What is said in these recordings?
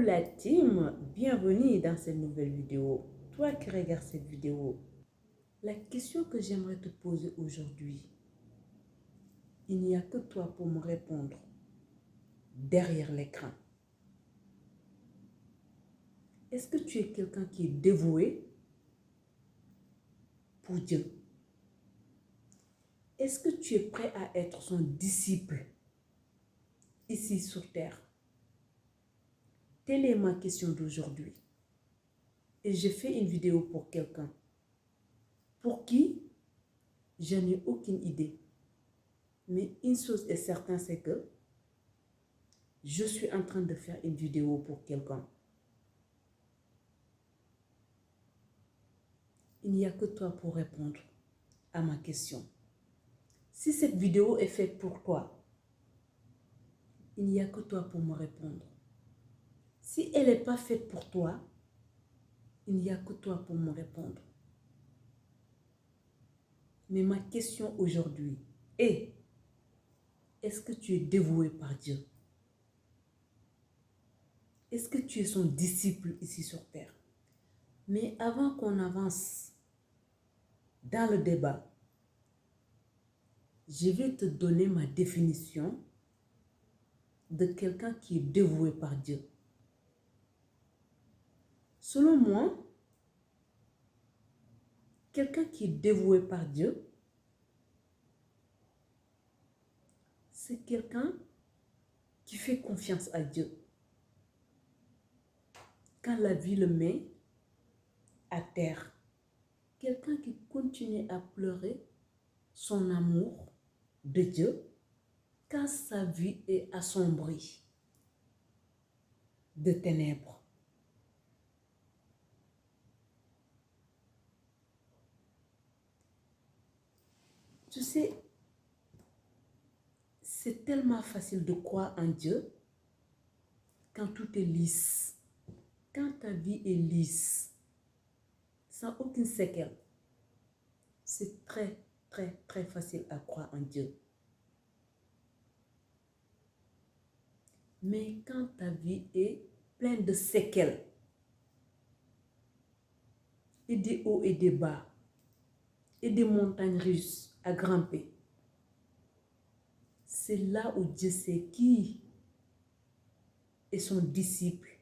la team, bienvenue dans cette nouvelle vidéo. Toi qui regardes cette vidéo, la question que j'aimerais te poser aujourd'hui, il n'y a que toi pour me répondre derrière l'écran. Est-ce que tu es quelqu'un qui est dévoué pour Dieu? Est-ce que tu es prêt à être son disciple ici sur terre? Telle est ma question d'aujourd'hui. Et j'ai fait une vidéo pour quelqu'un pour qui je n'ai aucune idée. Mais une chose est certaine, c'est que je suis en train de faire une vidéo pour quelqu'un. Il n'y a que toi pour répondre à ma question. Si cette vidéo est faite pour toi, il n'y a que toi pour me répondre. Si elle n'est pas faite pour toi, il n'y a que toi pour me répondre. Mais ma question aujourd'hui est, est-ce que tu es dévoué par Dieu? Est-ce que tu es son disciple ici sur terre? Mais avant qu'on avance dans le débat, je vais te donner ma définition de quelqu'un qui est dévoué par Dieu. Selon moi, quelqu'un qui est dévoué par Dieu, c'est quelqu'un qui fait confiance à Dieu. Quand la vie le met à terre, quelqu'un qui continue à pleurer son amour de Dieu quand sa vie est assombrie de ténèbres. Tu sais, c'est tellement facile de croire en Dieu quand tout est lisse, quand ta vie est lisse, sans aucune séquelle. C'est très, très, très facile à croire en Dieu. Mais quand ta vie est pleine de séquelles, et des hauts et des bas, et des montagnes russes à grimper, c'est là où Dieu sait qui est son disciple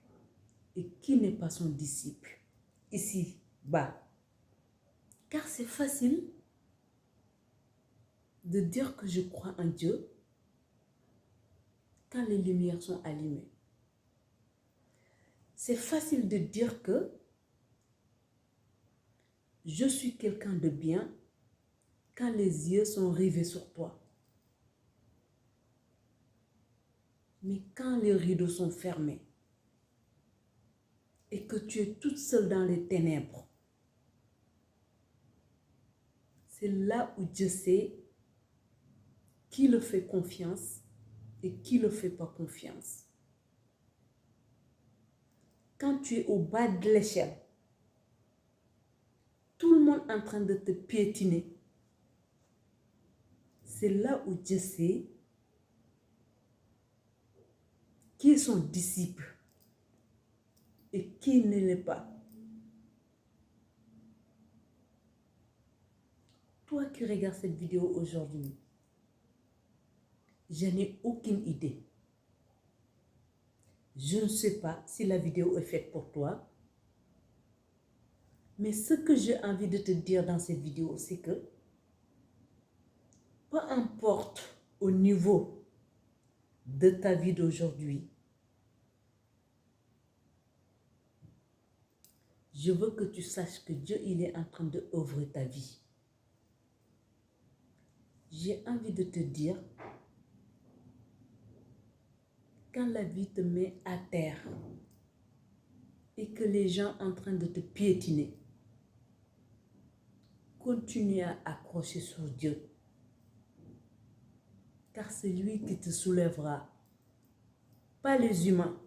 et qui n'est pas son disciple. Ici, bas. Car c'est facile de dire que je crois en Dieu quand les lumières sont allumées. C'est facile de dire que je suis quelqu'un de bien quand les yeux sont rivés sur toi. Mais quand les rideaux sont fermés et que tu es toute seule dans les ténèbres, c'est là où Dieu sait qui le fait confiance et qui ne le fait pas confiance. Quand tu es au bas de l'échelle, tout le monde est en train de te piétiner, c'est là où Dieu sait qui est son disciple et qui ne l'est pas. Toi qui regardes cette vidéo aujourd'hui, je n'ai aucune idée. Je ne sais pas si la vidéo est faite pour toi. Mais ce que j'ai envie de te dire dans cette vidéo, c'est que peu importe au niveau de ta vie d'aujourd'hui, je veux que tu saches que Dieu, il est en train de œuvrer ta vie. J'ai envie de te dire, quand la vie te met à terre et que les gens sont en train de te piétiner, continue à accrocher sur Dieu. Car c'est lui qui te soulèvera, pas les humains.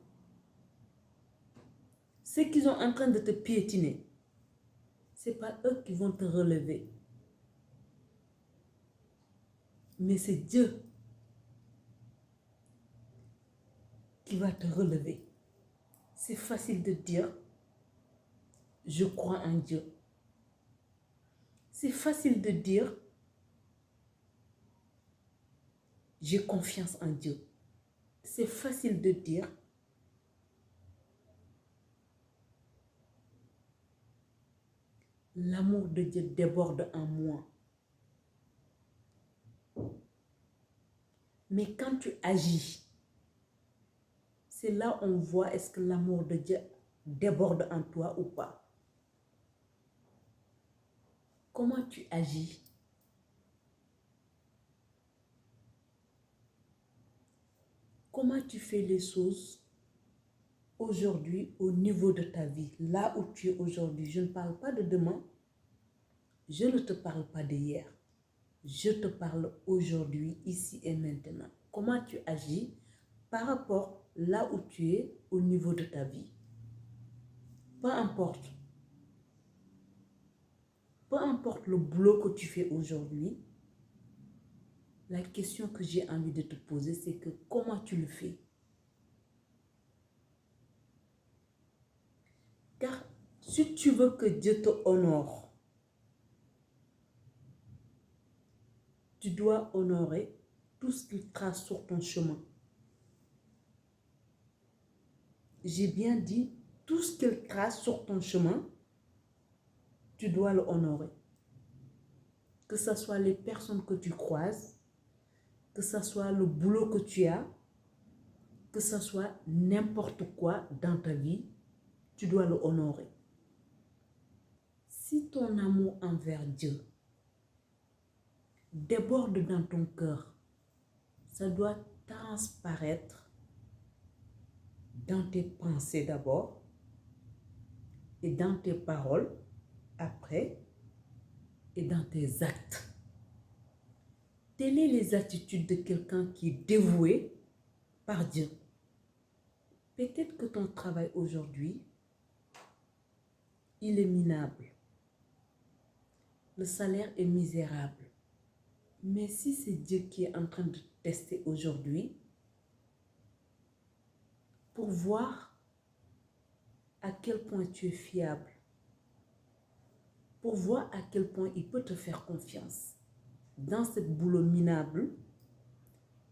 Ceux qui sont en train de te piétiner, ce n'est pas eux qui vont te relever. Mais c'est Dieu qui va te relever. C'est facile de dire, je crois en Dieu. C'est facile de dire, j'ai confiance en Dieu. C'est facile de dire, l'amour de Dieu déborde en moi. Mais quand tu agis, c'est là on voit est-ce que l'amour de Dieu déborde en toi ou pas. Comment tu agis? Comment tu fais les choses aujourd'hui au niveau de ta vie, là où tu es aujourd'hui? Je ne parle pas de demain, je ne te parle pas d'hier. Je te parle aujourd'hui, ici et maintenant. Comment tu agis par rapport là où tu es au niveau de ta vie? Peu importe. Peu importe le boulot que tu fais aujourd'hui, la question que j'ai envie de te poser, c'est que comment tu le fais? Car si tu veux que Dieu te honore, tu dois honorer tout ce qu'il trace sur ton chemin. J'ai bien dit, tout ce qu'il trace sur ton chemin, tu dois le honorer. Que ce soit les personnes que tu croises, que ce soit le boulot que tu as, que ce soit n'importe quoi dans ta vie, tu dois le honorer. Si ton amour envers Dieu déborde dans ton cœur, ça doit transparaître dans tes pensées d'abord et dans tes paroles après et dans tes actes. Telles sont les attitudes de quelqu'un qui est dévoué par Dieu. Peut-être que ton travail aujourd'hui, il est minable. Le salaire est misérable. Mais si c'est Dieu qui est en train de te tester aujourd'hui, pour voir à quel point tu es fiable, pour voir à quel point il peut te faire confiance dans ce boulot minable,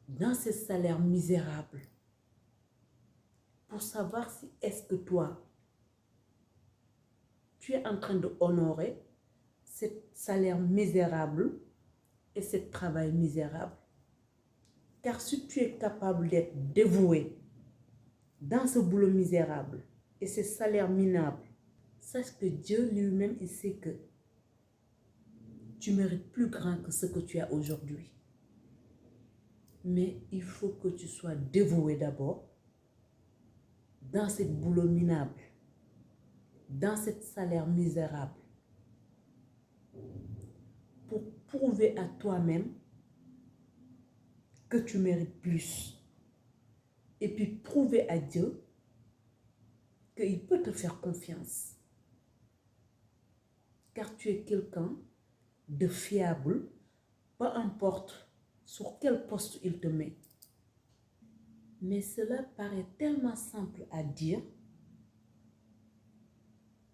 dans ce salaire misérable, pour savoir si est-ce que toi, tu es en train de honorer ce salaire misérable et ce travail misérable. Car si tu es capable d'être dévoué dans ce boulot misérable et ce salaire minable, sache que Dieu lui-même, il sait que tu mérites plus grand que ce que tu as aujourd'hui. Mais il faut que tu sois dévoué d'abord dans ce boulot minable, dans ce salaire misérable, pour prouver à toi-même que tu mérites plus. Et puis prouver à Dieu qu'il peut te faire confiance. Car tu es quelqu'un de fiable, peu importe sur quel poste il te met. Mais cela paraît tellement simple à dire,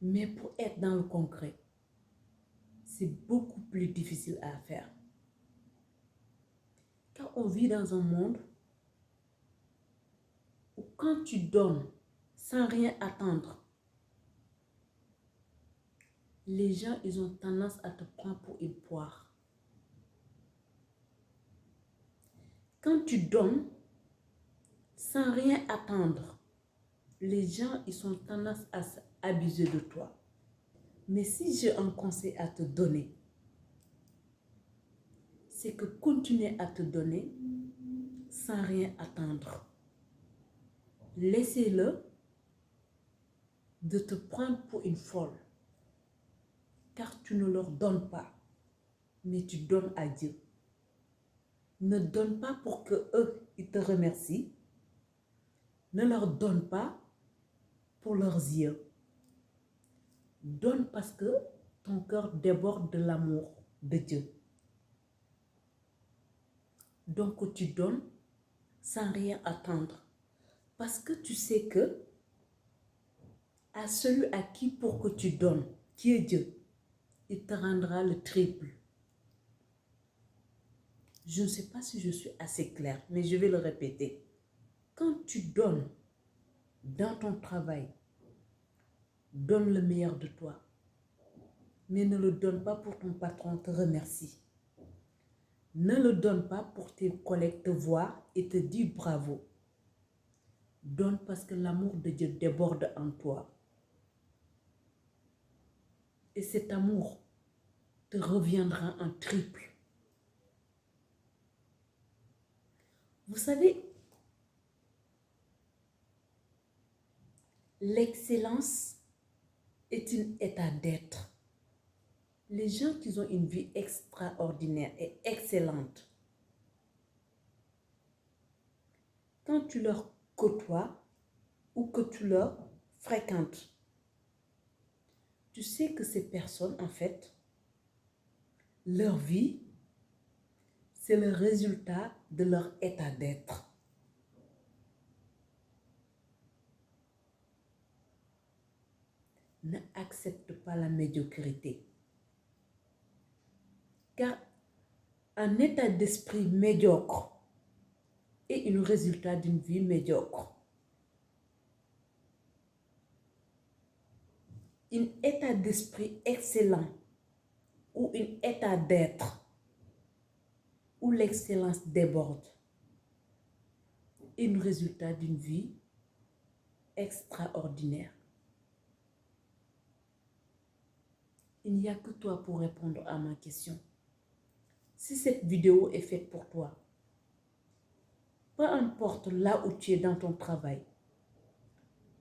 mais pour être dans le concret, c'est beaucoup plus difficile à faire. Car on vit dans un monde où quand tu donnes sans rien attendre, les gens, ils ont tendance à te prendre pour une poire. Quand tu donnes sans rien attendre, les gens, ils ont tendance à s'abuser de toi. Mais si j'ai un conseil à te donner, c'est que continuer à te donner sans rien attendre. Laissez-le de te prendre pour une folle. Car tu ne leur donnes pas, mais tu donnes à Dieu. Ne donne pas pour que eux, ils te remercient. Ne leur donne pas pour leurs yeux. Donne parce que ton cœur déborde de l'amour de Dieu. Donc tu donnes sans rien attendre. Parce que tu sais que À celui à qui pour que tu donnes, qui est Dieu, il te rendra le triple. Je ne sais pas si je suis assez claire, mais je vais le répéter. Quand tu donnes dans ton travail, donne le meilleur de toi. Mais ne le donne pas pour ton patron te remercie. Ne le donne pas pour tes collègues te voir et te dire bravo. Donne parce que l'amour de Dieu déborde en toi. Et cet amour te reviendra en triple. Vous savez, l'excellence est un état d'être. Les gens qui ont une vie extraordinaire et excellente, quand tu leur côtoies ou que tu leur fréquentes, tu sais que ces personnes, en fait, leur vie, c'est le résultat de leur état d'être. N'accepte pas la médiocrité. Car un état d'esprit médiocre est le résultat d'une vie médiocre. Un état d'esprit excellent ou un état d'être où l'excellence déborde est le résultat d'une vie extraordinaire. Il n'y a que toi pour répondre à ma question. Si cette vidéo est faite pour toi, peu importe là où tu es dans ton travail,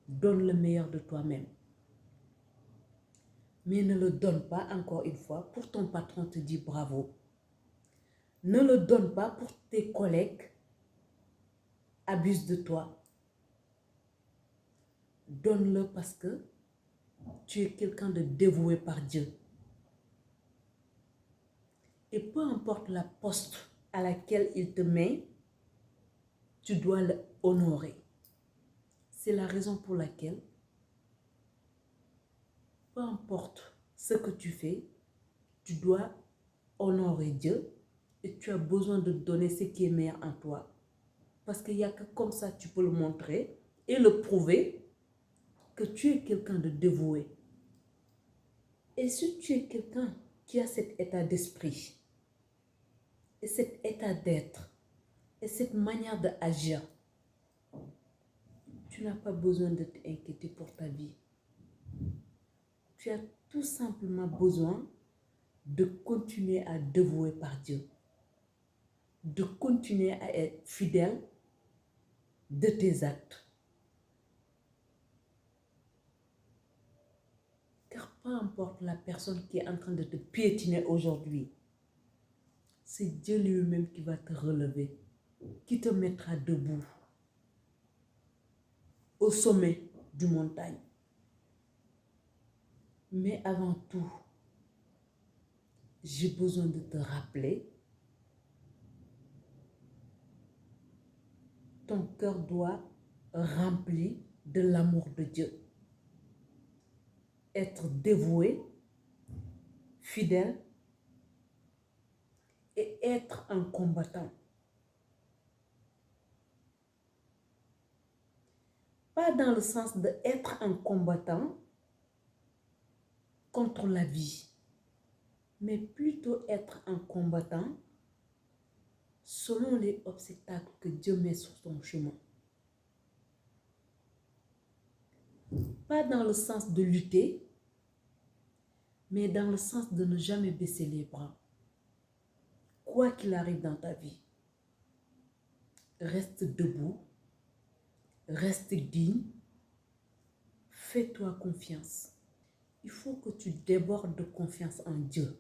donne le meilleur de toi-même. Mais ne le donne pas, encore une fois, pour ton patron te dire bravo. Ne le donne pas pour tes collègues abusent de toi. Donne-le parce que tu es quelqu'un de dévoué par Dieu. Et peu importe la poste à laquelle il te met, tu dois l'honorer. C'est la raison pour laquelle, peu importe ce que tu fais, tu dois honorer Dieu et tu as besoin de donner ce qui est meilleur en toi. Parce qu'il n'y a que comme ça tu peux le montrer et le prouver que tu es quelqu'un de dévoué. Et si tu es quelqu'un qui a cet état d'esprit et cet état d'être et cette manière d'agir, tu n'as pas besoin de t'inquiéter pour ta vie. Tu as tout simplement besoin de continuer à dévouer par Dieu, de continuer à être fidèle de tes actes. Car peu importe la personne qui est en train de te piétiner aujourd'hui, c'est Dieu lui-même qui va te relever, qui te mettra debout au sommet du montagne. Mais avant tout, j'ai besoin de te rappeler, ton cœur doit remplir de l'amour de Dieu. Être dévoué, fidèle et être un combattant. Pas dans le sens d'être un combattant contre la vie, mais plutôt être un combattant selon les obstacles que Dieu met sur ton chemin. Pas dans le sens de lutter, mais dans le sens de ne jamais baisser les bras. Quoi qu'il arrive dans ta vie, reste debout, reste digne, fais-toi confiance. Il faut que tu débordes de confiance en Dieu.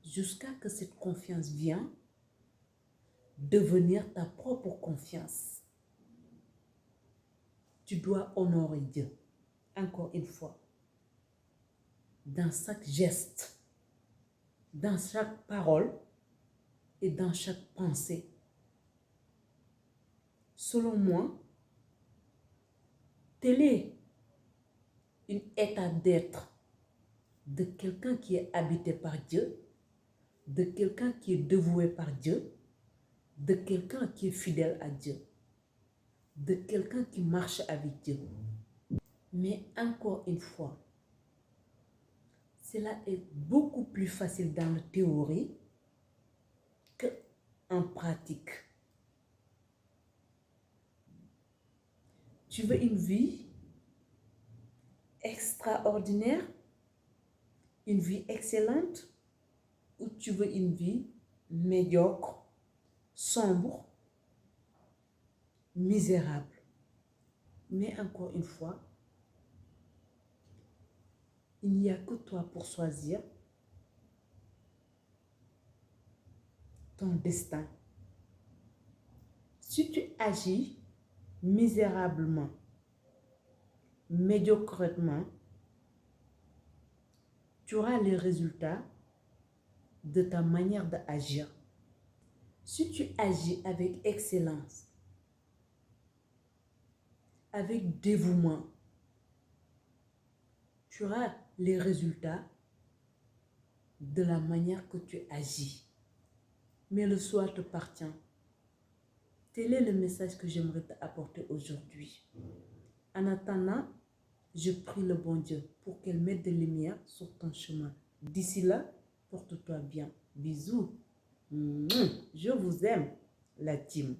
Jusqu'à ce que cette confiance vienne devenir ta propre confiance. Tu dois honorer Dieu, encore une fois, dans chaque geste, dans chaque parole et dans chaque pensée. Selon moi, Tel est un état d'être de quelqu'un qui est habité par Dieu, de quelqu'un qui est dévoué par Dieu, de quelqu'un qui est fidèle à Dieu, de quelqu'un qui marche avec Dieu. Mais encore une fois, cela est beaucoup plus facile dans la théorie qu'en pratique. Tu veux une vie extraordinaire, une vie excellente, ou tu veux une vie médiocre, sombre, misérable. Mais encore une fois, il n'y a que toi pour choisir ton destin. Si tu agis misérablement, médiocrement, tu auras les résultats de ta manière d'agir. Si tu agis avec excellence, avec dévouement, tu auras les résultats de la manière que tu agis. Mais le choix t'appartient. Tel est le message que j'aimerais t'apporter aujourd'hui. En attendant, je prie le bon Dieu pour qu'elle mette des lumières sur ton chemin. D'ici là, porte-toi bien. Bisous. Je vous aime, la team.